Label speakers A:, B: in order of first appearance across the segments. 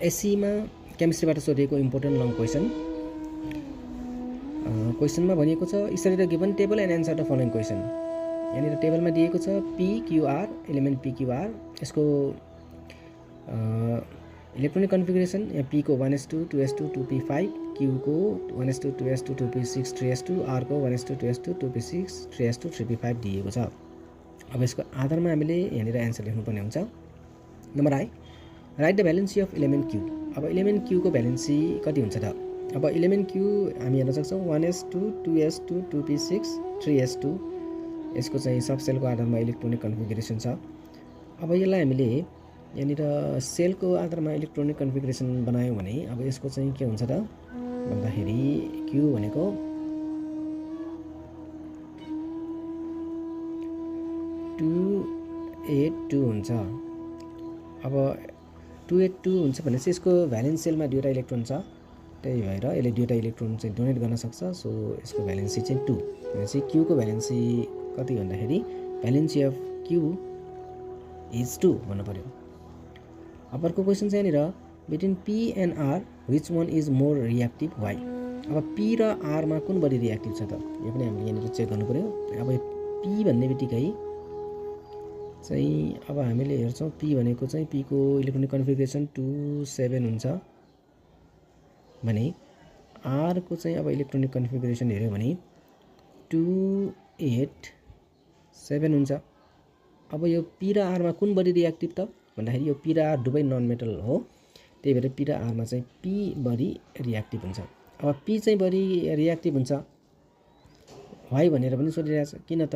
A: एससीमा केमिस्ट्रीबाट सोधिएको important long question. क्वेसनमा भनिएको छ study the given table and answer the following question. यहाँनिर टेबलमा दिएको छ PQR एलिमेन्ट PQR, यसको इलेक्ट्रोनिक कन्फिगरेसन यहाँ P को 1s2 2s2 2p5, Q को 1s2 2s2 2p6 3s2, R को 1s2 2s2 2p6 3s2 3p5 दिएको छ। अब यसको आधारमा हामीले यहाँनिर एन्सर लेख्नुपर्ने हुन्छ। Number I, write the valency of element Q। अब इलेमेन्ट Q को भ्यालेन्सी कति हुन्छ त? अब इलेमेन्ट Q हामी हेर्न सक्छौँ 1s2 2s2 2p6 3s2, यसको चाहिँ सबसेलको आधारमा इलेक्ट्रोनिक कन्फिगरेसन छ। अब यसलाई हामीले यहाँनिर सेलको आधारमा इलेक्ट्रोनिक कन्फिगरेसन बनायौँ भने अब यसको चाहिँ के हुन्छ त भन्दाखेरि Q भनेको 282 हुन्छ। अब 282 हुन्छ भनेपछि यसको भ्यालेन्स सेलमा दुईवटा इलेक्ट्रोन छ, त्यही भएर यसले दुईवटा इलेक्ट्रोन चाहिँ डोनेट गर्न सक्छ। सो यसको भ्यालेन्सी चाहिँ 2 भनेपछि Q को भ्यालेन्सी कति भन्दाखेरि भ्यालेन्सी अफ Q इज 2 भन्नु पर्यो। अब अर्को क्वेसन चाहिँ यहाँनिर between P and R which one is more reactive why. अब P र R मा कुन बढी रिएक्टिभ छ त, यो पनि हामीले यहाँनिर चेक गर्नु पर्यो। अब P भन्ने बित्तिकै चाहिँ अब हामीले हेर्छौँ P भनेको चाहिँ P को इलेक्ट्रोनिक कन्फिगरेसन 27 हुन्छ भने R को चाहिँ अब इलेक्ट्रोनिक कन्फिगरेसन हेऱ्यो भने 287 हुन्छ। अब यो P र R मा कुन बढी रिएक्टिभ त भन्दाखेरि यो P र R दुवै नन मेटल हो, त्यही भएर P र R मा चाहिँ P बढी रिएक्टिभ हुन्छ। अब P चाहिँ बढी रिएक्टिभ हुन्छ वाइ भनेर पनि सोधिरहेछ, किन त?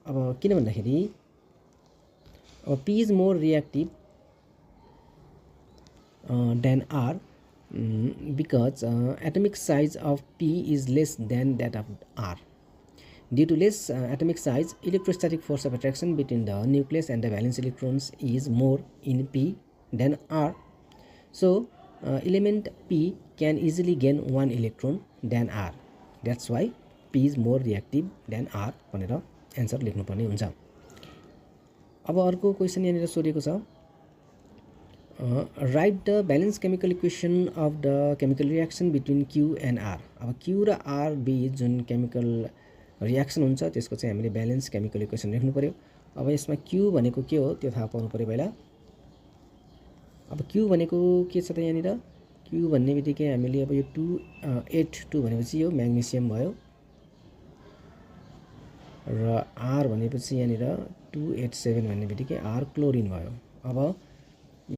A: अब किन भन्दाखेरि अब P is more reactive than R because atomic size of P is less than that of R. Due to less atomic size, electrostatic force of attraction between the nucleus and the valence electrons is more in P than R. So, element P can easily gain one electron than R. That's why P is more reactive than R भनेर answer लेख्नुपर्ने हुन्छ। अब अर्को question यहाँनिर सोधेको छ right the balance chemical equation of the chemical reaction between Q and R। अब Q र R बीच जुन केमिकल रिएक्सन हुन्छ त्यसको चाहिँ हामीले ब्यालेन्स केमिकल इक्वेसन लेख्नु पर्यो। अब यसमा Q भनेको के हो त्यो थाहा पाउनु पर्यो पहिला। अब Q भनेको के छ त यहाँनिर Q भन्ने बित्तिकै हामीले अब यो 282 भनेपछि यो म्याग्नेसियम भयो र R भनेपछि यहाँनिर 287 भन्ने बित्तिकै R क्लोरिन भयो। अब